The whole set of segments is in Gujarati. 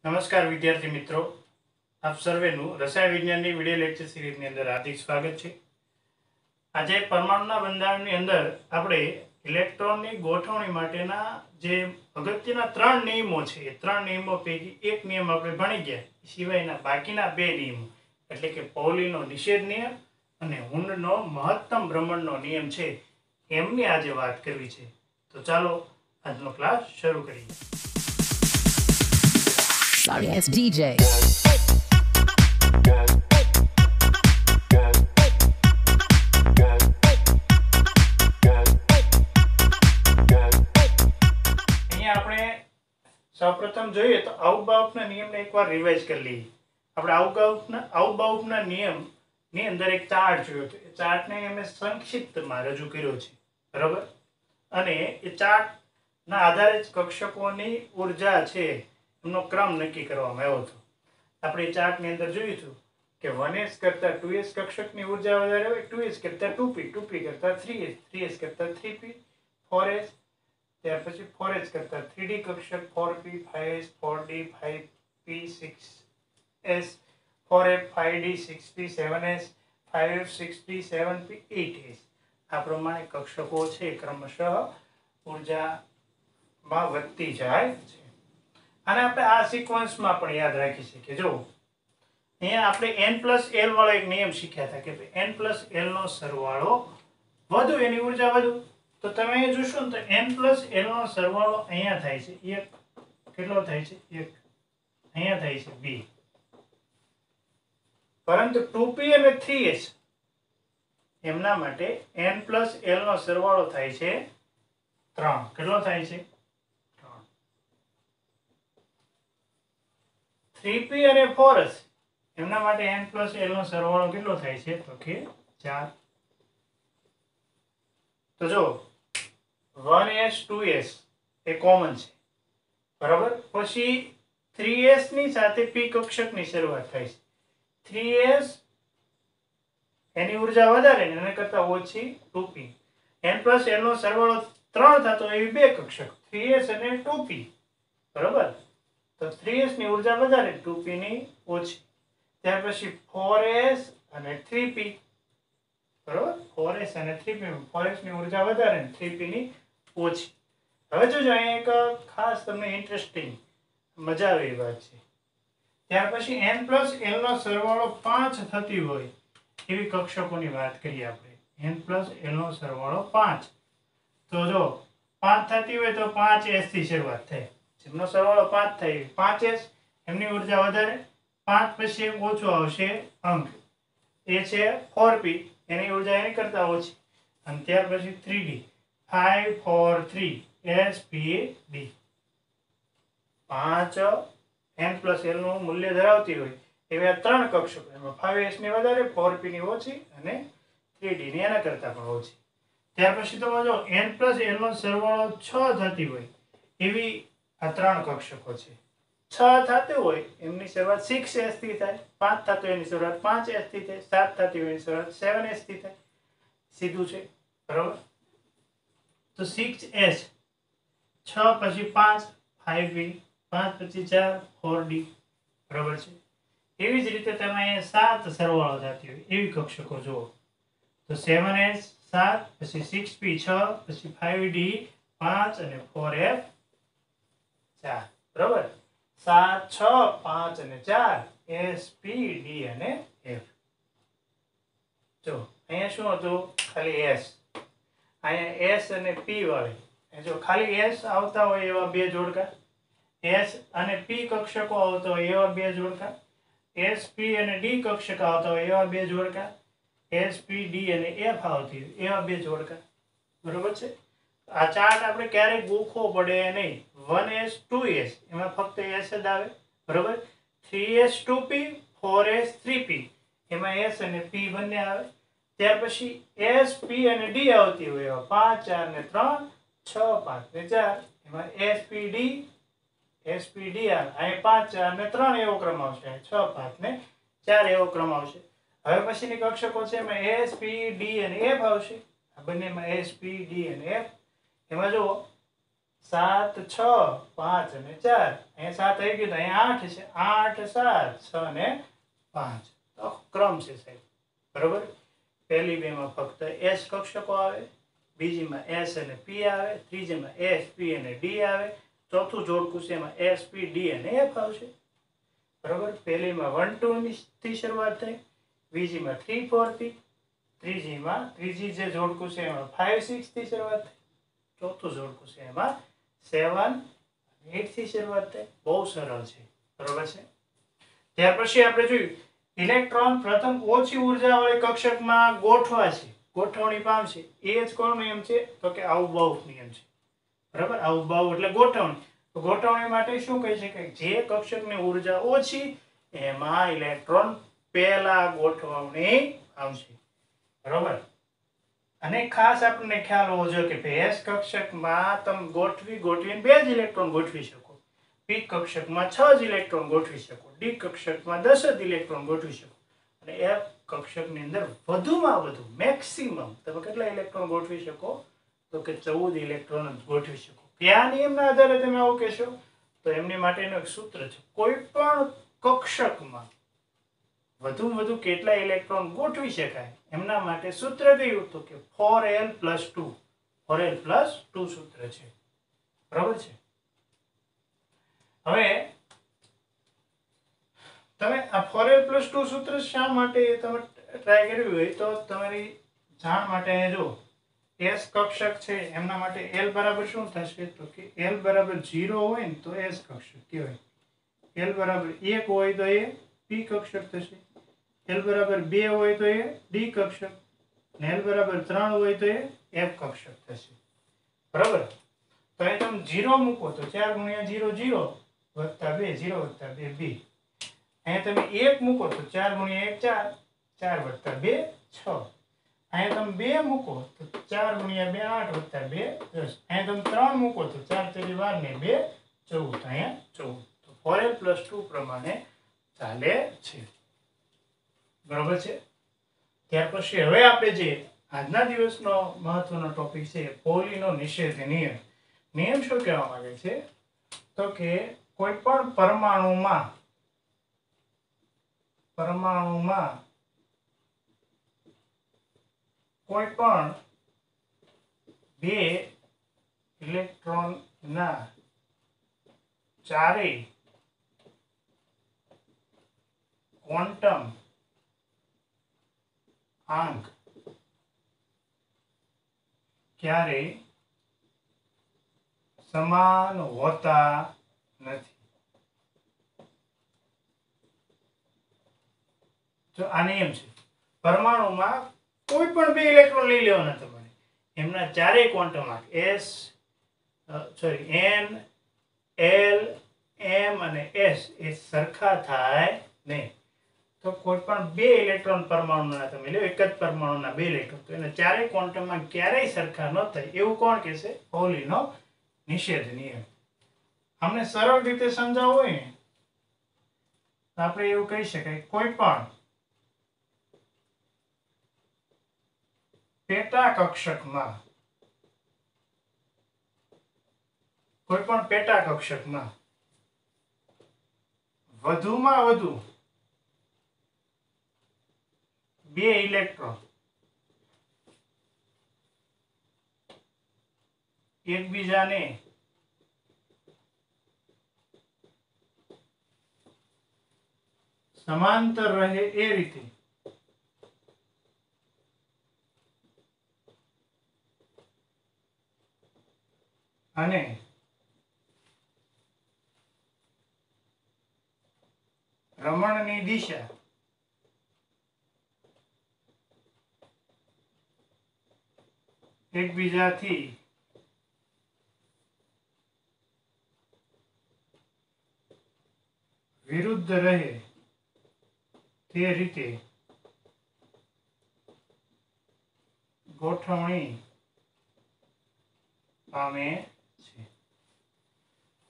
नमस्कार विद्यार्थी मित्रों, आप सर्वेનું રસાયણ વિજ્ઞાનની વિડિયો લેક્ચર સિરીઝની અંદર હાર્દિક સ્વાગત છે। આજે પરમાણુના બંધારણની અંદર આપણે ઇલેક્ટ્રોનની ગોઠવણી માટેના જે અગત્યના ત્રણ નિયમો છે એ ત્રણ નિયમો પૈકી એક નિયમ આપણે ભણી ગયા, સિવાયના બાકીના બે નિયમો એટલે કે પૌલીનો નિષેધ નિયમ અને હુન્ડનો મહત્તમ ભ્રમણનો નિયમ છે એમની આજે વાત કરવી છે। તો ચાલો આજનો ક્લાસ શરૂ કરીએ। Sorry, it's DJ. અહીંયા આપણે સૌપ્રથમ જોઈએ તો આઉટબાઉફના નિયમને એકવાર રિવાઇઝ કરી લઈએ। આપણે આઉટબાઉફના નિયમની અંદર એક ચાર્ટ જોયો હતો, એ ચાર્ટને અમે સંક્ષિપ્તમાં રજૂ કર્યો છે, બરાબર। અને એ ચાર્ટના આધારે જ કક્ષકોની ઉર્જા છે એમનો ક્રમ નક્કી કરવામાં આવ્યો હતો। આપણે ચાર્ટની અંદર જોયું હતું કે 1s કરતા 2s કક્ષકની ઉર્જા વધારે હોય, 2s કરતા 2p, 2p કરતા 3s, 3s કરતા 3p, 4s, ત્યાર પછી 4s કરતા 3d કક્ષક 4p, 5s, 4d, 5p, 6s, 4f, 5d, 6p, 7s, 5f, 6p, 7p, 8s આ પ્રમાણે કક્ષકો છે ક્રમશઃ ઉર્જામાં વધતી જાય છે। અને આપણે આ સિક્વન્સમાં પણ યાદ રાખી શકીએ। જો અહીંયા આપણે n+l વાળો એક નિયમ શીખ્યા હતા કે n+l નો સરવાળો વધુ એની ઉર્જા વધુ, તો તમે અહીંયા જોશો ને તો n+l નો સરવાળો અહીંયા થાય છે 1, કેટલો થાય છે 1, અહીંયા થાય છે 2, પરંતુ 2p અને 3s એમના માટે n+l નો સરવાળો થાય છે 3, કેટલો થાય છે 3p અને 4s એમના માટે n+l નો સરવાળો કેટલો થાય છે તો કે 4। તો જો 1s 2s એ કોમન છે, બરાબર। પછી 3s ની સાથે p કક્ષકની શરૂઆત થાય છે, 3s એની ઉર્જા વધારે ને એના કરતા ઓછી 2p, n+l નો સરવાળો 3 થતો એવી બે કક્ષક 3s અને 2p, બરાબર। તો 3s ની ઉર્જા વધારે, 2p ની ઓછી। ત્યાર પછી 4s અને 3p, બરાબર, 4s અને 3p, 4s ની ઉર્જા વધારે ને 3p ની ઓછી। હવે જોજો અહીંયા એક ખાસ તમને ઇન્ટરેસ્ટિંગ મજા આવે એ વાત છે। ત્યાર પછી n+l નો સરવાળો 5 થતી હોય એવી કક્ષકોની વાત કરીએ આપણે। n+l નો સરવાળો 5, તો જો 5 થતી હોય તો 5s થી શરૂઆત થાય, જેમનો સરવાળો 5 થાય 5s એમની ઉર્જા વધારે, 5 પછી એક ઓછો આવશે અંક એ છે 4p એની ઉર્જા એની કરતા ઓછી, અને ત્યાર પછી 3d 5 4 3 s p d 5 n+l નું મૂલ્ય ધરાવતી હોય એવા ત્રણ કક્ષકો, એમાં 5s ની વધારે, 4p ની ઓછી અને 3d ની એના કરતા પણ ઓછી। ત્યાર પછી તમે જો n+l નો સરવાળો 6 થતી હોય એવી આ ત્રણ કક્ષકો છે। 6 થતું હોય એમની શરૂઆત 6s થી થાય, 5 થતું હોય એની શરૂઆત 5s થી થાય, 7 થતી હોય એની શરૂઆત 7s થી થાય, સીધું છે, બરાબર। તો 6s 6 પછી 5 5p, 5 પછી 4 4d, બરાબર છે। એવી જ રીતે તમે અહીંયા 7 સરવાળો થતી હોય એવી કક્ષકો જુઓ તો 7s 7 પછી 6p 6 પછી 5d 5 અને 4f 4, બરાબર। 7 6 5 અને 4 s p d અને f। જો અહીંયા શું હતું, ખાલી s, અહીંયા s અને p વાળી, જો ખાલી s આવતા હોય એવા બે જોડકા, s અને p કક્ષકો આવતા હોય એવા બે જોડકા, s p અને d કક્ષક આવતા હોય એવા બે જોડકા, s p d અને f આવતી હોય એવા બે જોડકા, બરોબર છે। આ ચાર્ટ આપણે ક્યારેય ગોખવો પડે નહીં, 1s 2s એમાં ફક્ત s જ આવે, બરોબર। 3s 2p 4s 3p એમાં s અને p બંને આવે। ત્યાર પછી s p અને d આવતી હોય એવા 5 4 ને 3 6 5 ને 4 એમાં s p d આવે। અહીં 5 4 ને 3 એવો ક્રમ આવશે, 6 5 ને 4 એવો ક્રમ આવશે। હવે પછીની કક્ષકો છે એમાં s p d અને f આવશે, આ બંનેમાં s p d અને f। એમાં જો 7 6 5 અને 4 અહીંયા 7 આવી ગયું તો અહીંયા 8 છે 8 7 6 અને 5 તો ક્રમ છે સાહેબ બરોબર પહેલી બેમાં ફક્ત S કક્ષકો આવે બીજીમાં S અને P આવે ત્રીજીમાં S P અને D આવે ચોથું જોડકું છે એમાં S P D અને F આવશે બરોબર પહેલીમાં 1 2 થી શરૂઆત થઈ બીજીમાં 3 4 થી ત્રીજી જે જોડકું છે એમાં 5 6 થી શરૂઆત થઈ ચોથું જોડકું છે એમાં 7 8 થી શરૂઆત થઈ બહુ સરળ છે બરોબર છે ત્યાર પછી આપણે જોયું ઇલેક્ટ્રોન પ્રથમ ઓછી ઉર્જાવાળી કક્ષકમાં ગોઠવા છે ગોઠવણી પામશે એ જ કોનો નિયમ છે તો કે આઉબાઉ નિયમ છે બરાબર આઉબાઉ એટલે ગોઠવણી ગોઠવણી માટે શું કહી શકાય જે કક્ષકની ઉર્જા ઓછી એમાં ઇલેક્ટ્રોન પહેલા ગોઠવણી પામશે બરોબર અને ખાસ આપણને ખ્યાલ હોવો જોઈએ કે S કક્ષકમાં તમે ગોઠવીને 2 જ ઇલેક્ટ્રોન ગોઠવી શકો P કક્ષકમાં 6 જ ઇલેક્ટ્રોન ગોઠવી શકો D કક્ષકમાં 10 જ ઇલેક્ટ્રોન ગોઠવી શકો અને F કક્ષકની અંદર વધુમાં વધુ મેક્સિમમ તમે કેટલા ઇલેક્ટ્રોન ગોઠવી શકો તો કે 14 ઇલેક્ટ્રોન જ ગોઠવી શકો કયા નિયમના આધારે તમે આવું કહેશો તો એમની માટેનું એક સૂત્ર છે કોઈ પણ કક્ષકમાં વધુમાં વધુ કેટલા ઇલેક્ટ્રોન ગોઠવી શકાય એમના માટે સૂત્ર કયું તો કે 4l + 2 4l + 2 સૂત્ર છે બરાબર છે હવે તમે આ 4l + 2 સૂત્ર શા માટે તમે ટ્રાય કર્યું હોય તો તમારી જાણ માટે જો S કક્ષક છે એમના માટે L બરાબર શું થશે તો કે L બરાબર 0 હોય ને તો S કક્ષક કહેવાય L બરાબર 1 હોય તો એ P કક્ષક થશે L બરાબર 2 હોય તો એ D કક્ષક અને L બરાબર 3 હોય તો એ F કક્ષક થશે બરાબર તો અહીં તમે 0 મૂકો તો 4 × 0 0 + 2 0 + 2 2 અહીં તમે 1 મૂકો તો 4 × 1 4 4 + 2 6 અહીં તમે 2 મૂકો તો 4 × 2 8 + 2 10 અહીં તમે 3 મૂકો તો 4 × 12 ને 2 14 અહીંયા 14 તો 4l + 2 પ્રમાણે ચાલે છે બરાબર છે ત્યાર પછી હવે આપણે જે આજના દિવસનો મહત્વનો ટોપિક છે પોલીનો નિષેધ નિયમ શું કહેવા માંગે છે તો કે કોઈ પણ પરમાણુમાં કોઈ પણ 2 ઇલેક્ટ્રોનના ચારેય ક્વોન્ટમ આંક ક્યારેય સમાન હોતા નથી જો આ નિયમ છે પરમાણુમાં કોઈ પણ 2 ઇલેક્ટ્રોન લઈ લેવાના તમારે એમના ચારેય ક્વોન્ટમ આંક n l m અને s એ સરખા થાય નહીં તો કોઈ પણ 2 ઇલેક્ટ્રોન પરમાણુના તમે લ્યો એક જ પરમાણુના 2 ઇલેક્ટ્રોન તો એના ચારેય ક્વોન્ટમમાં ક્યારેય સરખા ન થાય એવું કોણ કહેશે પૌલીનો નિષેધ નિયમ અમને સરળ રીતે સમજાવવું હોય ને તો આપણે એવું કહી શકાય કોઈ પણ પેટા કક્ષકમાં વધુમાં વધુ 2 ઇલેક્ટ્રોન એકબીજાને સમાંતર રહે એ રીતે અને રમણની દિશા એકબીજાથી વિરુદ્ધ રહે તે રીતે ગોઠવણી પામે છે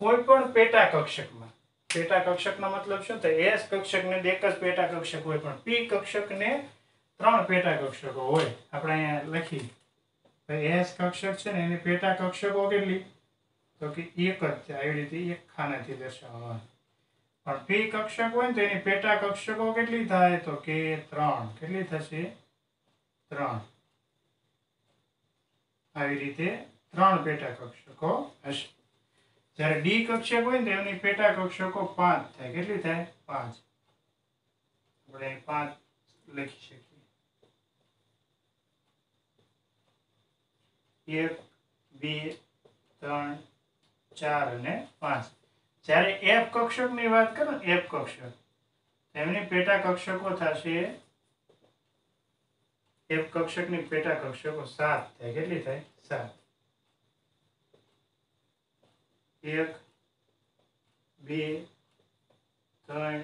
કોઈ પણ પેટા કક્ષકમાં પેટા કક્ષકનો મતલબ શું થાય S કક્ષકને એક જ પેટા કક્ષક હોય પણ P કક્ષકને 3 પેટા કક્ષકો હોય આપણે અહીંયા લખી S કક્ષક છે ને એની પેટા કક્ષકો કેટલી તો કે એક જ છે, આવી રીતે એક ખાનાથી દર્શાવવાનું. પણ પી કક્ષક હોય ને તો એની પેટા કક્ષકો કેટલી થાય તો કે 3. કેટલી થશે? 3. આવી રીતે 3 પેટા કક્ષકો હશે. જ્યારે ડી કક્ષક હોય ને તો એની પેટા કક્ષકો 5 થાય. કેટલી થાય? 5. આપણે 5 લખી શકીએ. 1 2 3 4 અને 5. જ્યારે એફ કક્ષકની વાત કરો ને, એફ કક્ષક એમની પેટા કક્ષકો થશે, એફ કક્ષકની પેટા કક્ષકો 7 થાય. કેટલી થાય? 7. 1 2 3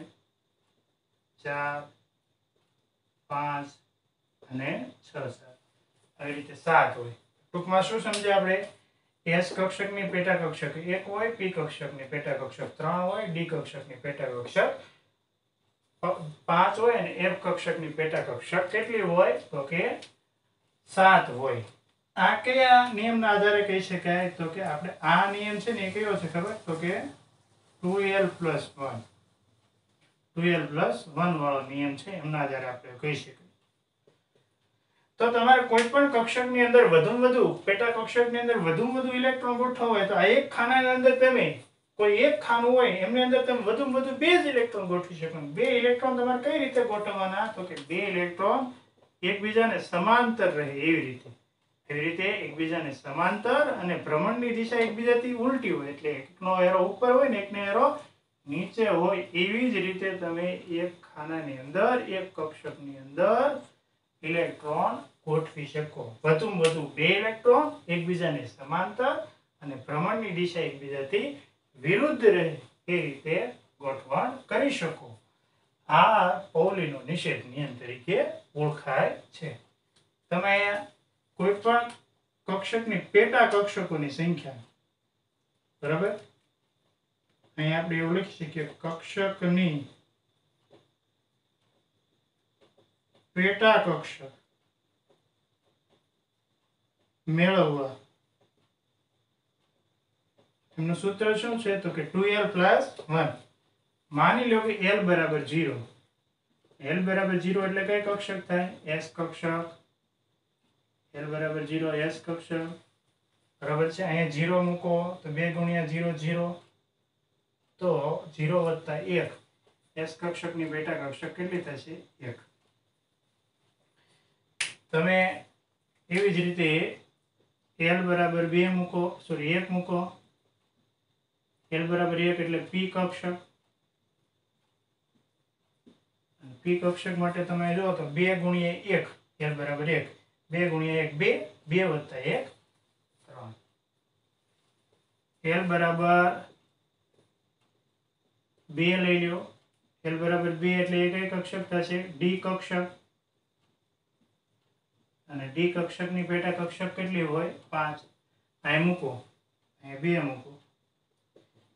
4 5 અને 6 7. આવી રીતે 7 હોય. ટૂંકમાં શું સમજ્યા આપણે? એસ કક્ષકની પેટા કક્ષક 1 હોય, પી કક્ષકની પેટા કક્ષક 3 હોય, ડી કક્ષકની પેટા કક્ષક 5 હોય અને એફ કક્ષકની પેટા કક્ષક કેટલી હોય તો કે 7 હોય. આ કયા નિયમના આધારે કહી શકાય તો કે આપણે આ નિયમ છે ને એ કયો છે ખબર? તો કે 2l+1 વાળો નિયમ છે, એમના આધારે આપણે કહી શકીએ. તો તમારે કોઈ પણ કક્ષકની અંદર વધુમાં વધુ પેટા કક્ષકની અંદર વધુમાં વધુ ઇલેક્ટ્રોન ગોઠવવા હોય તો આ એક ખાનાની અંદર તમે કોઈ એક ખાનું હોય એમની અંદર તમે વધુમાં વધુ 2 જ ઇલેક્ટ્રોન ગોઠવી શકો. 2 ઇલેક્ટ્રોન તમારે કઈ રીતે ગોઠવવાના તો કે 2 ઇલેક્ટ્રોન એકબીજાને સમાંતર રહે એવી રીતે એકબીજાને સમાંતર અને ભ્રમણની દિશા એકબીજાથી ઉલટી હોય, એટલે એકનો એરો ઉપર હોય ને એકનો એરો નીચે હોય. એવી જ રીતે તમે એક ખાનાની અંદર એક કક્ષકની અંદર ઇલેક્ટ્રોન ગોઠવી શકો. વધુમાં વધુ 2 ઇલેક્ટ્રોન એકબીજાને સમાંતર અને ભ્રમણની દિશા એકબીજાથી વિરુદ્ધ રહે એ રીતે ગોઠવણ કરી શકો. આ પૌલીનો નિષેધ નિયમ તરીકે ઓળખાય છે. તમે કોઈ પણ કક્ષકની પેટા કક્ષકોની સંખ્યા, બરાબર, અહીં આપણે એવું લખી શકીએ કક્ષકની પેટા કક્ષક મેળવવા એમનું સૂત્ર શું છે તો કે 2l+1. માની લો કે l બરાબર 0. l બરાબર 0 એટલે કઈ કક્ષક થાય? s કક્ષક. l બરાબર 0 s કક્ષક, બરાબર છે. અહીંયા 0 મૂકો તો 2 × 0 0, તો 0 + 1 s કક્ષકની પેટા કક્ષક કેટલી થશે? 1. તમે એવી જ રીતે l બરાબર 2 મૂકો, સોરી 1 મૂકો. l બરાબર 1 એટલે p કક્ષક. p કક્ષક માટે તમે જો તો 2 × 1 l બરાબર 1, 2 × 1 2, 2 + 1 3. l બરાબર 2 લઈ લ્યો. l બરાબર 2 એટલે એ કઈ કક્ષક થશે? d કક્ષક. અને ડી કક્ષકની પેટા કક્ષક કેટલી હોય? 5. અહીં મૂકો, અહીં 2 મૂકો.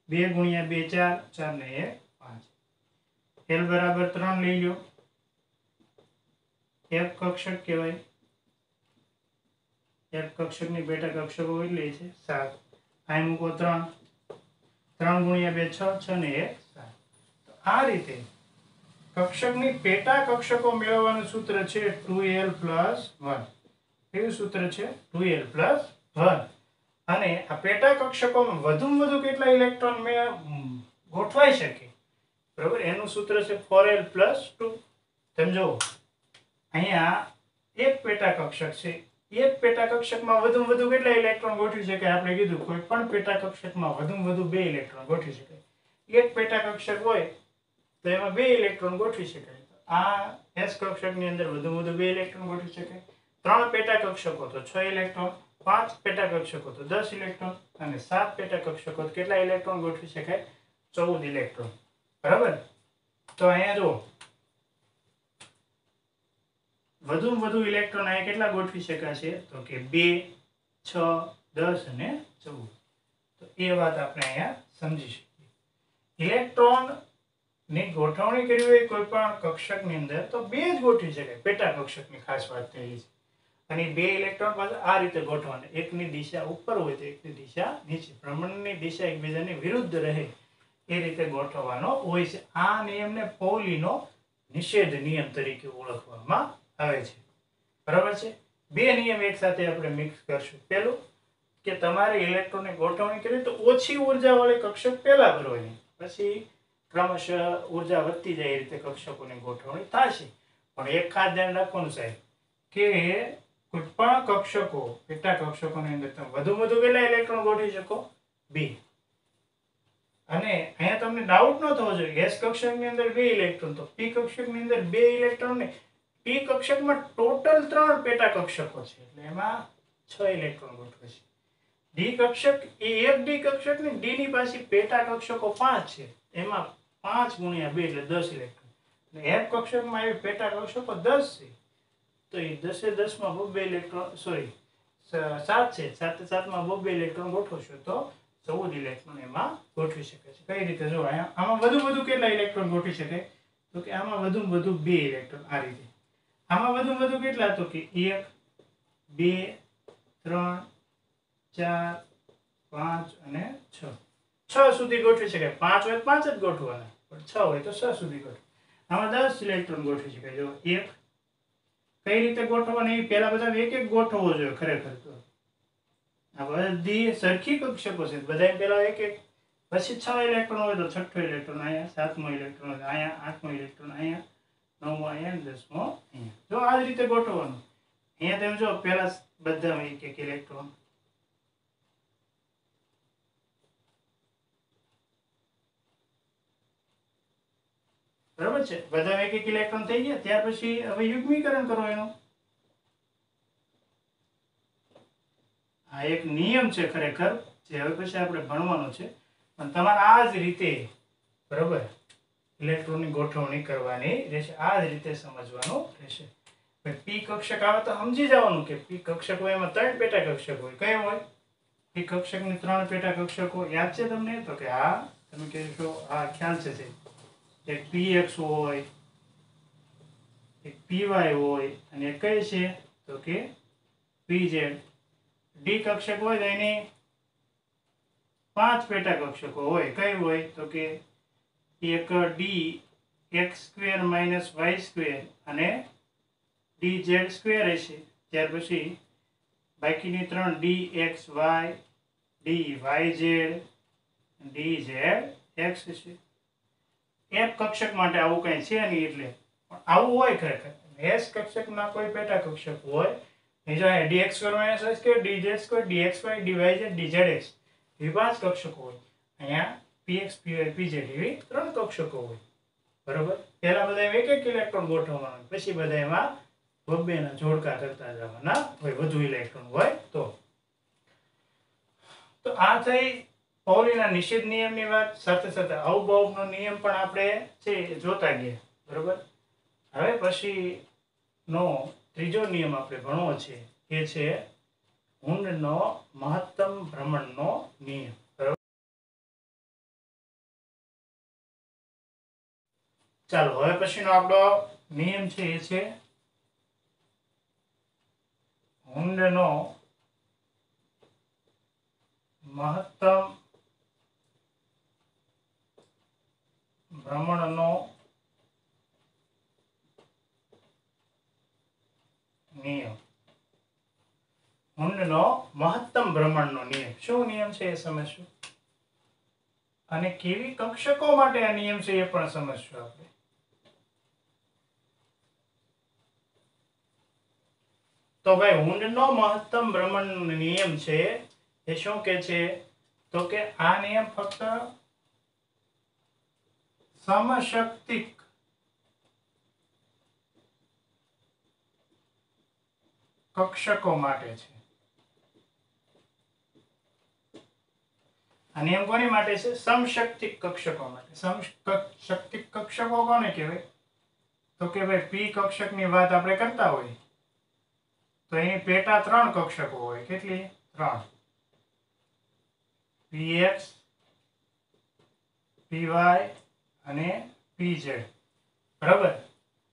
2 × 2 4, 4 ને 1 5. l બરાબર 3 લઈ લો. f કક્ષક કહેવાય. f કક્ષકની પેટા કક્ષકો કેટલી છે? 7. અહીં મૂકો 3. 3 × 2 6, 6 ને 1 7. તો આ રીતે કક્ષકની પેટા કક્ષકો મેળવવાનું સૂત્ર છે 2l+1. કેવું સૂત્ર છે? 2l+1. અને આ પેટા કક્ષકોમાં વધુમાં વધુ કેટલા ઇલેક્ટ્રોન ગોઠવાઈ શકે, બરાબર, એનું સૂત્ર છે 4l+2. તમે જુઓ અહીંયા એક પેટા કક્ષક છે. એક પેટા કક્ષકમાં વધુમાં વધુ કેટલા ઇલેક્ટ્રોન ગોઠવી શકાય? આપણે કીધું કોઈ પણ પેટા કક્ષકમાં વધુમાં વધુ 2 ઇલેક્ટ્રોન ગોઠવી શકાય. એક પેટા કક્ષક હોય તો એમાં 2 ઇલેક્ટ્રોન ગોઠવી શકાય. આ s કક્ષકની અંદર વધુમાં વધુ 2 ઇલેક્ટ્રોન ગોઠવી શકાય. 3 પેટા કક્ષકો તો 6 ઇલેક્ટ્રોન, 5 પેટા કક્ષકો તો 10 ઇલેક્ટ્રોન અને 7 પેટા કક્ષકો તો કેટલા ઇલેક્ટ્રોન ગોઠવી શકાય? 14 ઇલેક્ટ્રોન, બરાબર. તો અહીંયા જો વધુમાં વધુ ઇલેક્ટ્રોન અહીંયા કેટલા ગોઠવી શકાશે તો કે 2, 6, 10 અને 14. તો એ વાત આપણે અહીંયા સમજી શકીએ. ઇલેક્ટ્રોન ની ગોઠવણી કરવી હોય કોઈ પણ કક્ષકની અંદર તો 2 જ ગોઠવી શકાય. પેટા કક્ષકની ખાસ વાત થઈ છે. અને બે ઇલેક્ટ્રોન પાછા આ રીતે ગોઠવાના, એકની દિશા ઉપર હોય તો એકની દિશા નીચે, ભ્રમણની દિશા એકબીજાની વિરુદ્ધ રહે એ રીતે ગોઠવવાનો હોય છે. આ નિયમને પૌલીનો નિષેધ નિયમ તરીકે ઓળખવામાં આવે છે. બરાબર છે. બે નિયમ એક સાથે આપણે મિક્સ કરશું. પેલું કે તમારે ઇલેક્ટ્રોનની ગોઠવણી કરવી તો ઓછી ઉર્જાવાળી કક્ષક પહેલા ભરવાની, પછી ક્રમશઃ ઉર્જા વધતી જાય એ રીતે કક્ષકોની ગોઠવણી થશે. પણ એક ખાસ ધ્યાન રાખવાનું સાહેબ કે કોઈ પણ કક્ષકો, પેટા કક્ષકોની અંદર તમે વધુ કેટલા ઇલેક્ટ્રોન ગોઠવી શકો? 2. અને અહીંયા તમને ડાઉટ ન થવો જોઈએ એસ કક્ષકની અંદર 2 ઇલેક્ટ્રોન, તો પી કક્ષકની અંદર 2 ઇલેક્ટ્રોન ને પી કક્ષકમાં ટોટલ 3 પેટા કક્ષકો છે એટલે એમાં 6 ઇલેક્ટ્રોન ગોઠવે છે. ડી કક્ષક એ એક ડી કક્ષક ને ડી ની પાસે પેટા કક્ષકો 5 છે, એમાં 5 ગુણ્યા 2 એટલે 10 ઇલેક્ટ્રોન. અને એફ કક્ષકમાં આવી પેટા કક્ષકો 10 છે તો એ 10 માં 2 ઇલેક્ટ્રોન, સોરી 7 છે, 7 માં 2 ઇલેક્ટ્રોન ગોઠવશો તો 14 ઇલેક્ટ્રોન એમાં ગોઠવી શકે છે. કઈ રીતે? જો આમાં વધુ કેટલા ઇલેક્ટ્રોન ગોઠવી શકે? તો કે આમાં વધુ 2 ઇલેક્ટ્રોન આ રીતે. આમાં વધુ કેટલા? તો કે 1 2 3 4 5 અને 6. 6 સુધી ગોઠવી શકાય. 5 હોય 5 જ ગોઠવવાના, પણ 6 હોય તો 6 સુધી ગોઠવ. આમાં 10 ઇલેક્ટ્રોન ગોઠવી શકાય. જો 1 કઈ રીતે ગોઠવવાની? પહેલા બધા એક ગોઠવવો જોઈએ ખરેખર તો. આ બધી સરખી કક્ષકો છે, બધા પહેલા એક, પછી 6 ઇલેક્ટ્રોન હોય તો 6થો ઇલેક્ટ્રોન અહીંયા, 7મો ઇલેક્ટ્રોન અહીંયા, 8મો ઇલેક્ટ્રોન અહીંયા, 9મો અહીંયા, 10મો અહીંયા. જો આ જ રીતે ગોઠવવાનું. અહીંયા તમે જો પહેલા બધામાં એક ઇલેક્ટ્રોન, બરાબર છે, બધા એક ઇલેક્ટ્રોન થઈ ગયા. ત્યાર પછી હવે યુગ્મીકરણ કરો એનું. આ એક નિયમ છે ખરેખર, જે હવે પછી આપણે ભણવાનો છે, પણ તમારે આ જ રીતે બરાબર ઇલેક્ટ્રોનની ગોઠવણી કરવાની રહેશે, આ જ રીતે સમજવાનું રહેશે. પી કક્ષક આવે તો સમજી જવાનું કે પી કક્ષક હોય એમાં 3 પેટા કક્ષક હોય. કઈ હોય? પી કક્ષકની 3 પેટા કક્ષકો યાદ છે તમને? તો કે હા, તમે કહેશો આ ખ્યાલ છે. એક px હોય, એક py હોય અને એક કઈ છે તો કે pz. ડી કક્ષક હોય તો એની 5 પેટા કક્ષકો હોય. કઈ હોય? તો કે એક ડી x² - y² અને dz² હશે. ત્યાર પછી બાકીની 3 dxy, dyz, dzx હશે. એફ કક્ષક માટે આવું કઈ છે નહીં, એટલે આવું હોય ખરેખર. એસ કક્ષકમાં કોઈ પેટા કક્ષક હોય નહીં. જો dx² - y², dz², dxy, dyz, dzx એવી 5 કક્ષકો હોય. અહીંયા px, py, pz એવી 3 કક્ષકો હોય. બરોબર. પહેલા બધા એક ઇલેક્ટ્રોન ગોઠવવાનો, પછી બધા એમાં બબ્બેના જોડકા કરતા જવાના હોય, વધુ ઇલેક્ટ્રોન હોય તો. તો આ થઈ પૌલીના નિષેધ નિયમની વાત. સાથે સાથે અવબાઉનો નિયમ પણ આપણે છે જોતા ગયા. બરોબર. હવે પછી નો ત્રીજો નિયમ આપણે ભણવો છે, એ છે હુંડનો મહત્તમ ભ્રમણનો નિયમ. બરોબર. ચાલો હવે પછીનો આપણો નિયમ છે એ છે હુંડનો મહત્તમ ભ્રમણનો નિયમ. હુંડનો મહત્તમ ભ્રમણનો નિયમ. શું નિયમ છે એ સમજશું, અને કેવી કક્ષકો માટે આ નિયમ છે એ પણ સમજશું આપણે. તો ભાઈ હુંડનો મહત્તમ ભ્રમણનો નિયમ છે એ શું કે છે? તો કે આ નિયમ ફક્ત સમશક્તિક કક્ષકો માટે છે. આ નિયમ કોની માટે છે? સમશક્તિક કક્ષકો માટે. સમશક્તિક કક્ષકો કોને કહેવાય? તો કે ભાઈ પી કક્ષકની વાત આપણે કરતા હોય તો એની પેટા 3 કક્ષકો હોય. કેટલી? 3. px, py અને pz. બરાબર.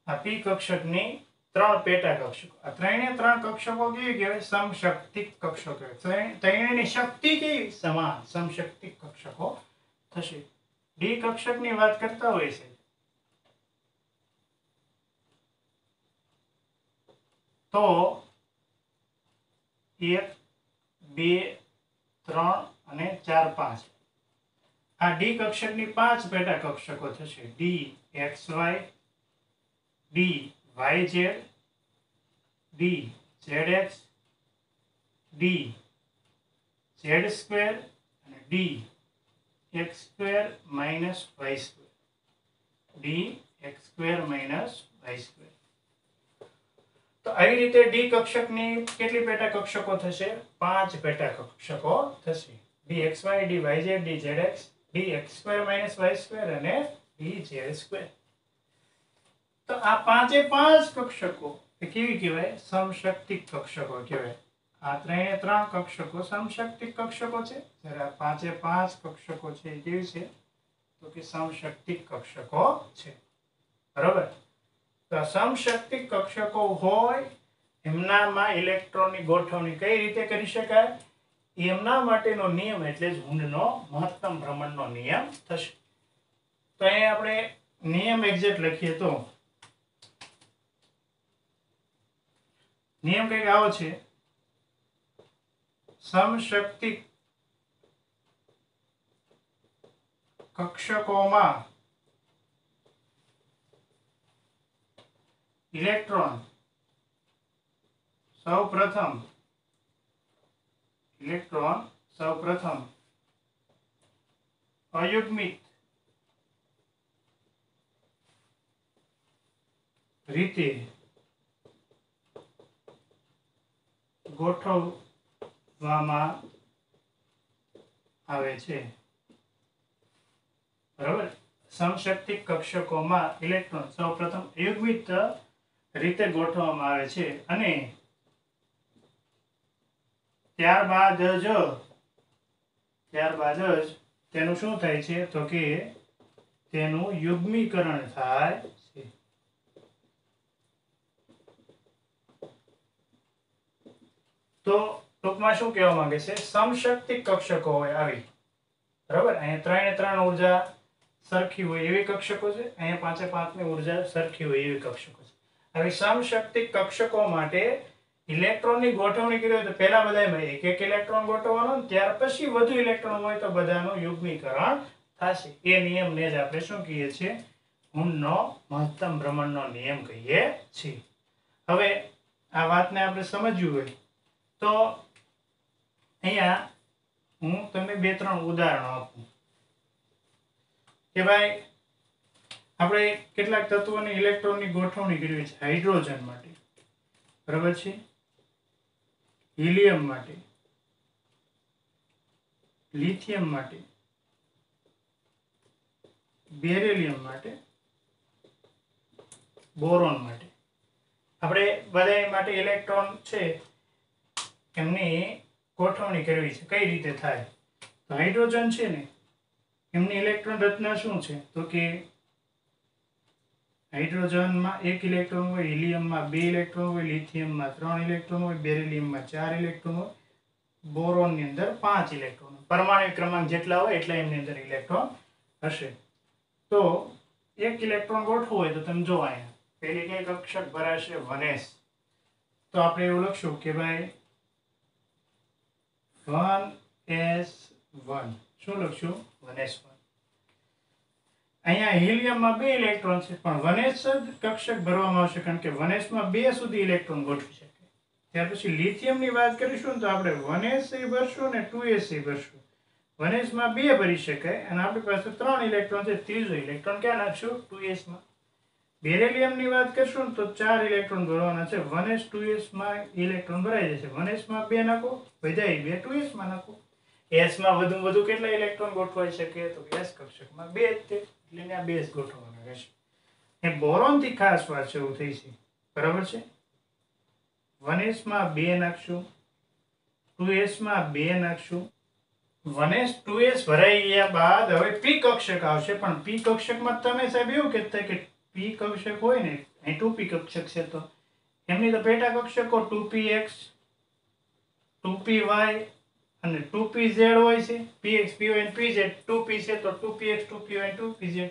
આ પી કક્ષકની ત્રણ પેટા કક્ષકો. આ ત્રણ કક્ષકો કેવી કહેવાય? સમશક્તિક કક્ષકો કહેવાય. ત્રણેયની શક્તિ કેવી? સમાન સમશક્તિક કક્ષકો થશે. ડી કક્ષકની વાત કરતા હોય છે તો 1 2 3 અને 4 5 આ ડી કક્ષકની 5 પેટા કક્ષકો થશે. D XY, D YZ, D ZX, D Z² અને D X² minus Y². D X² minus Y². તો આવી રીતે ડી કક્ષકની કેટલી પેટા કક્ષકો થશે? 5 પેટા કક્ષકો થશે. D XY, D YZ, D ZX, D X² minus Y² અને ડી Z². તો આ પાંચે પાંચ કક્ષકો એ કેવી કહેવાય? સમશક્તિક કક્ષકો કહેવાય. આ ત્રણ કક્ષકો સમશક્તિક કક્ષકો છે, જ્યારે આ પાંચે પાંચ કક્ષકો છે એ કેવી છે? તો કે સમશક્તિક કક્ષકો છે. બરોબર. તો આ સમશક્તિક કક્ષકો હોય એમનામાં ઇલેક્ટ્રોનની ગોઠવણી કઈ રીતે કરી શકાય? એમના માટેનો નિયમ એટલે જ હુંડનો મહત્તમ ભ્રમણનો નિયમ થશે. તો અહીં આપણે નિયમ એક્ઝેક્ટ લખીએ તો નિયમ કઈક આવો છે: સમશક્તિક કક્ષકોમાં ઇલેક્ટ્રોન સૌપ્રથમ અયુગ્મિત રીતે ગોઠવવામાં આવે છે. બરાબર. સમશક્તિક કક્ષકોમાં ઇલેક્ટ્રોન સૌપ્રથમ અયુગ્મિત રીતે ગોઠવવામાં આવે છે અને ત્યારબાદ જ તેનું શું થાય છે? તો કે તેનું યુગ્મીકરણ થાય છે. તો ટૂંકમાં શું કહેવા માંગે છે? સમશક્તિક કક્ષકો હોય આવી. બરાબર. અહીંયા ત્રણ ઉર્જા સરખી હોય એવી કક્ષકો છે, અહીંયા પાંચે પાંચની ઉર્જા સરખી હોય એવી કક્ષકો છે. આવી સમશક્તિક કક્ષકો માટે ઇલેક્ટ્રોનની ગોઠવણી કરી હોય તો પહેલા બધામાં એક એક ઇલેક્ટ્રોન ગોઠવવાનો, ત્યાર પછી વધુ ઇલેક્ટ્રોન હોય તો બધાનું યુગ્મીકરણ થશે. એ નિયમને જ આપણે શું કહીએ છીએ? હુંડનો મહત્તમ ભ્રમણનો નિયમ કહીએ છીએ. હવે આ વાતને આપણે સમજવું હોય તો અહીંયા હું તમને 2-3 ઉદાહરણો આપું કે ભાઈ આપણે કેટલાક તત્વોની ઇલેક્ટ્રોનની ગોઠવણી કરવી છે. હાઇડ્રોજન માટે, બરાબર છે, હિલિયમ માટે, લિથિયમ માટે, બેરિલિયમ માટે, બોરોન માટે. આપણે બધા માટે ઇલેક્ટ્રોન છે એમની ગોઠવણી કરવી છે. કઈ રીતે થાય? તો હાઇડ્રોજન છે ને એમની ઇલેક્ટ્રોન રચના શું છે? તો કે હાઇડ્રોજનમાં 1 ઇલેક્ટ્રોન હોય, હિલિયમમાં 2 ઇલેક્ટ્રોન હોય, લિથિયમમાં 3 ઇલેક્ટ્રોન હોય, બેરિલિયમમાં 4 ઇલેક્ટ્રોન હોય, બોરોનની અંદર 5 ઇલેક્ટ્રોન. પરમાણુ ક્રમાંક જેટલા હોય એટલા એમની અંદર ઇલેક્ટ્રોન હશે. તો 1 ઇલેક્ટ્રોન ગોઠવવું હોય તો તમે જો અહીંયા પેલી કઈ કક્ષક ભરાશે? 1s. તો આપણે એવું લખશું કે ભાઈ 1s1. શું લખશું? 1s1. અહીંયા હિલિયમમાં 2 ઇલેક્ટ્રોન છે પણ 1s જ કક્ષક ભરવામાં આવશે કારણ કે 1s માં 2 સુધી ઇલેક્ટ્રોન ગોઠવી શકે. ત્યાર પછી લિથિયમની વાત કરીશું તો આપણે 1s ભરશું અને 2s ભરશું. 1s માં 2 ભરી શકાય અને આપણી પાસે 3 ઇલેક્ટ્રોન છે. ત્રીજો ઇલેક્ટ્રોન ક્યાં નાખશું? 2s માં. બેરિલિયમની વાત કરશું તો 4 ઇલેક્ટ્રોન ભરવાના છે. 1s 2s માં ઇલેક્ટ્રોન ભરાઈ જશે. 1s માં 2 નાખો, વધારે 2 2s માં નાખો. s માં વધુ કેટલા ઇલેક્ટ્રોન ગોઠવાઈ શકે? તો s કક્ષકમાં 2 જ છે એટલે આ 2 જ ગોઠવવાના રહેશે. એ બોરોન થી ખાસ વાત શરૂ થઈ છે. બરાબર છે. 1s માં 2 નાખશું, 2s માં 2 નાખશું. 1s 2s ભરાઈ ગયા બાદ હવે p કક્ષક આવશે. પણ p કક્ષકમાં તમે સાહેબ એવું કહેતા કે p કક્ષક હોય ને, અહીં 2p કક્ષક છે તો એમની તો પેટા કક્ષકો 2px 2py અને 2pz હોય છે. px py અને pz 2p છે તો 2px 2py અને 2pz.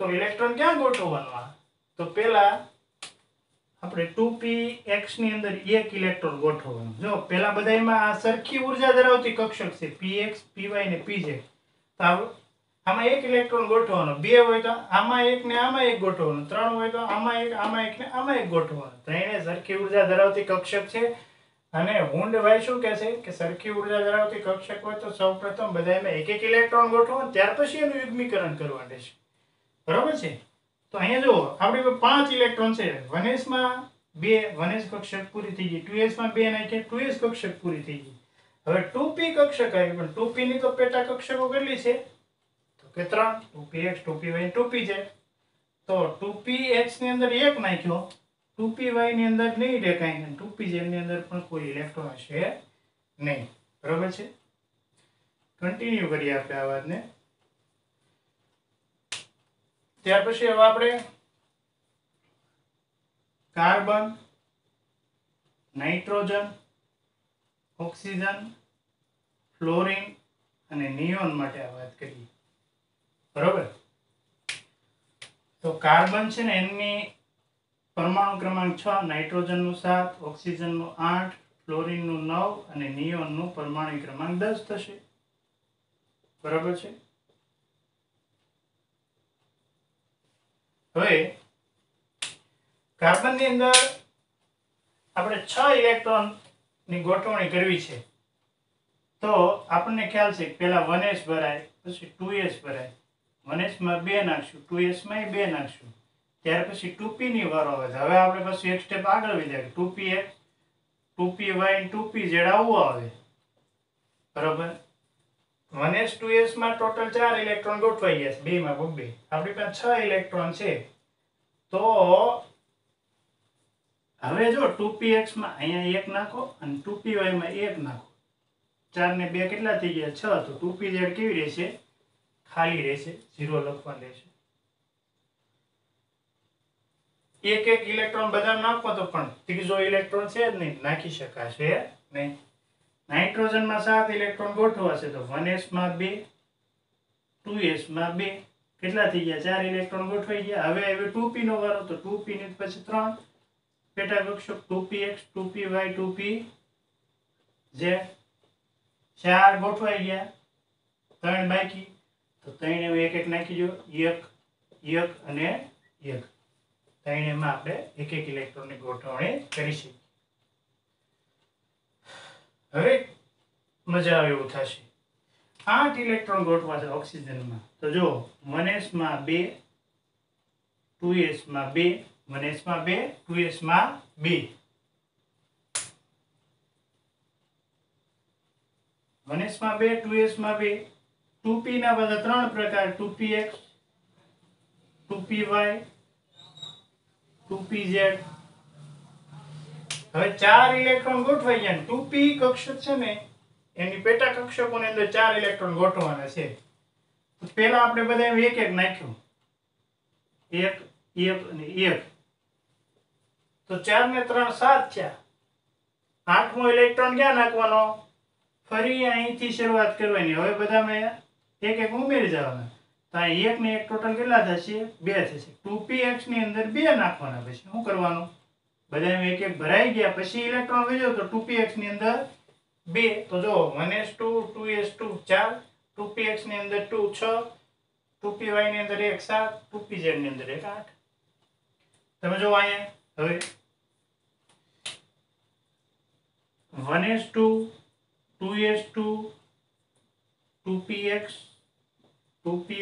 તો ઇલેક્ટ્રોન ક્યાં ગોઠવવાનો આ? તો પહેલા આપણે 2px ની અંદર એક ઇલેક્ટ્રોન ગોઠવવાનો. જો પહેલા બધાયમાં આ સરખી ઊર્જા ધરાવતી કક્ષક છે px py અને pz. તો આમાં એક ઇલેક્ટ્રોન ગોઠવવાનો. 2 હોય તો આમાં એક ને આમાં એક ગોઠવવાનો. 3 હોય તો આમાં એક ને આમાં એક ગોઠવવાનો. ત્રણે સરખી ઊર્જા ધરાવતી કક્ષક છે. અને વુન્ડ ભાઈ શું કહે છે કે સરખી ઊર્જા ધરાવતી કક્ષક હોય તો સૌપ્રથમ બધાયમાં એક એક ઇલેક્ટ્રોન ગોઠવવાનો, ત્યાર પછી એનું યુગ્મીકરણ કરવાનું રહેશે. બરાબર છે? તો અહીંયા જો આપણી પાસે 5 ઇલેક્ટ્રોન છે. 1s માં 2 1s કક્ષક પૂરી થઈ ગઈ. 2s માં 2 નાખીએ 2s કક્ષક પૂરી થઈ ગઈ. હવે 2p કક્ષક આવી, પણ 2p ની તો પેટા કક્ષકો કેટલી છે? તો કે 3. 2px 2py 2pz. તો 2px ની અંદર એક નાખ્યો, 2py ની અંદર નહીં રહે કાંઈ, 2pz ની અંદર પણ કોઈ ઇલેક્ટ્રોન હશે નહીં. બરાબર છે? કન્ટિન્યુ કરીએ આપણે આ વાતને. ત્યાર પછી હવે આપણે કાર્બન, નાઇટ્રોજન, ઓક્સિજન, ફ્લોરિન અને નિયોન માટે આ વાત કરીએ. બરોબર? તો કાર્બન છે ને એની પરમાણુ ક્રમાંક 6, નાઇટ્રોજનનું 7, ઓક્સિજનનું 8, ફ્લોરિનનું 9 અને નિયોનનું પરમાણુ ક્રમાંક 10 થશે. બરાબર છે? હવે કાર્બન ની અંદર આપણે 6 ઇલેક્ટ્રોન ની ગોઠવણી કરવી છે. તો આપણને ખ્યાલ છે કે પહેલા 1s ભરાય, પછી 2s ભરાય. 1s માં 2 નાખશું, 2s માં 2 નાખશું. ત્યાર પછી 2p ની વારો આવે. હવે આપણે પછી એક સ્ટેપ આગળ વધ્યા, 2px 2py 2pz આવું આવે. બરોબર? 1s 2s માં ટોટલ 4 ઇલેક્ટ્રોન ગોઠવાઈ ગયા છે. બે માં 2. આપણી પાસે 6 ઇલેક્ટ્રોન છે. તો હવે જો 2px માં અહીંયા 1 નાખો અને 2py માં 1 નાખો. 4 ને 2 કેટલા થઈ ગયા? 6. તો 2pz કેવી રહેશે? ખાલી રહેશે, 0 લખવાનું રહેશે. એક એક ઇલેક્ટ્રોન બધા નાખો તો પણ ત્રીજો ઇલેક્ટ્રોન છે જ નહીં, નાખી શકાશે નહીં. નાઇટ્રોજન માં 7 ઇલેક્ટ્રોન ગોઠવાશે. તો 1s માં 2, 2s માં 2 કેટલા થઈ ગયા? 4 ઇલેક્ટ્રોન ગોઠવાઈ ગયા. હવે 2p નો વારો. તો 2p ની પછી 3 પેટા કક્ષક 2px 2py 2pz 4 ગોઠવાઈ ગયા. 3 બાકી. તો 3 ને એક એક નાખી દો. 1 અને 1. 3 માં આપણે એક એક ઇલેક્ટ્રોન ની ગોઠવણી કરી શકીએ. હવે મજા આવે એવું થશે. 8 ઇલેક્ટ્રોન ગોઠવાશે ઓક્સિજનમાં. તો જો 1s માં 2, 2s માં 2, 1s માં 2, 2s માં 2. 1s માં 2, 2s માં 2. 2p ના બધા 3 પ્રકાર, 2px 2py 2pz. હવે 4 ઇલેક્ટ્રોન ગોઠવાઈ ગયા. 2p કક્ષક છે ને એની પેટા કક્ષકોની અંદર 4 ઇલેક્ટ્રોન ગોઠવવાના છે. તો પહેલા આપણે બધા એક એક નાખ્યું, 1 1 અને 1. તો 4 ને 3 7 થયા. 8મો ઇલેક્ટ્રોન ક્યાં નાખવાનો? ફરી અહીંથી શરૂઆત કરવાની. હવે બધામાં એક એક ઉમેરી જવાના. તો આ 1 ને 1 ટોટલ કેટલા થશે? 2 થશે. 2px ની અંદર 2 નાખવાના. પછી શું કરવાનું? બધામાં એક એક ભરાઈ ગયા. પછી ઇલેક્ટ્રોન વધ્યો તો 2px ની અંદર 2. તો જો 1s2 2s2 4, 2px ની અંદર 2 6, 2py ની અંદર 1 7, 2pz ની અંદર 1 8. તમે જો અહીંયા હવે 1s2 2s2 2px 2py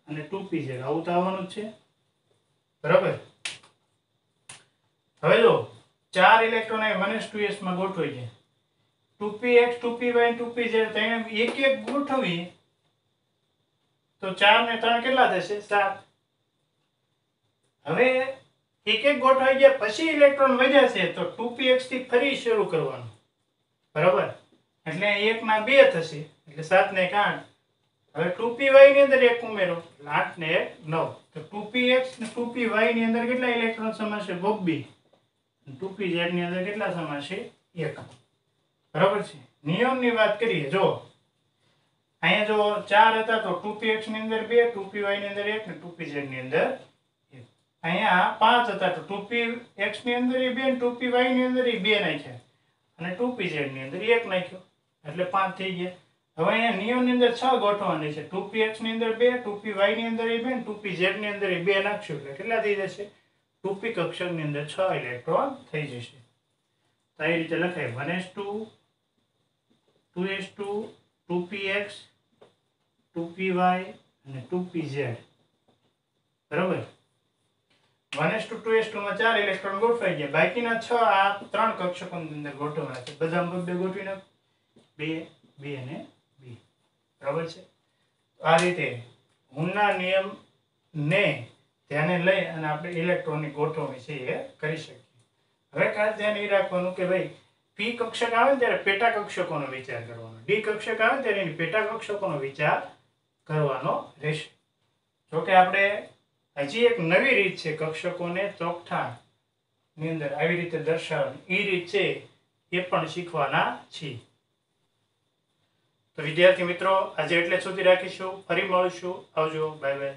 અને 2pz આવું તો આવવાનું છે. બરાબર? હવે જો 4 ઇલેક્ટ્રોન એ 1s 2s માં ગોઠવાઈ જાય. 2px 2py 2pz તેને એક એક ગોઠવી તો 4 ને 3 કેટલા થશે? 7. હવે એક એક ગોઠવાઈ ગયા પછી ઇલેક્ટ્રોન વધ્યા છે તો 2px થી ફરી શરૂ કરવાનું. બરાબર? એટલે 1 માં 2 થશે એટલે 7 ને 8. હવે 2py ની અંદર 1 ઉમેરો એટલે 8 ને 1 9. તો 2px ને 2py ની અંદર કેટલા ઇલેક્ટ્રોન સમાશે? 2. 2pz ની અંદર કેટલા સમાસ છે? 1. બરાબર છે. નિયમની વાત કરીએ, જો અહીંયા જો 4 હતા તો 2px ની અંદર 2, 2py ની અંદર 1 ને 2pz ની અંદર 1. અહીંયા 5 હતા તો 2px ની અંદર 2 ને 2py ની અંદર 2 નાખ્યા અને 2pz ની અંદર 1 નાખ્યો એટલે 5 થઈ ગયા. હવે અહીંયા નિયમની અંદર 6 ગોઠવવાની છે. 2px ની અંદર 2, 2py ની અંદર 2 ને 2pz ની અંદર 2 નાખશું એટલે કેટલા થઈ જશે? 2p કક્ષકની અંદર 6 ઇલેક્ટ્રોન થઈ જશે. તો આ રીતે લખાય 1s2 2s2 2px 2py અને 2pz. બરાબર. 1s2 2s2 માં 4 ઇલેક્ટ્રોન ગોઠવાઈ ગયા. બાકીના 6 આ 3 કક્ષકોની અંદર ગોઠવવાના છે. બધામાં 2 ગોઠવી નાખ. 2 2 અને 2. બરાબર છે. આ રીતે હુમના નિયમ ને ધ્યાને લઈ અને આપણે ઇલેક્ટ્રોનની ગોઠવણી છે એ કરી શકીએ. હવે ખાસ ધ્યાન એ રાખવાનું કે ભાઈ પી કક્ષક આવે ત્યારે પેટા કક્ષકોનો વિચાર કરવાનો, ડી કક્ષક આવે ત્યારે એની પેટા કક્ષકોનો વિચાર કરવાનો રહેશે. જોકે આપણે હજી એક નવી રીત છે કક્ષકોને ચોકઠાની અંદર આવી રીતે દર્શાવવાની, એ રીત છે એ પણ શીખવાના છીએ. તો વિદ્યાર્થી મિત્રો આજે એટલે સુધી રાખીશું. ફરી મળીશું. આવજો. Bye bye.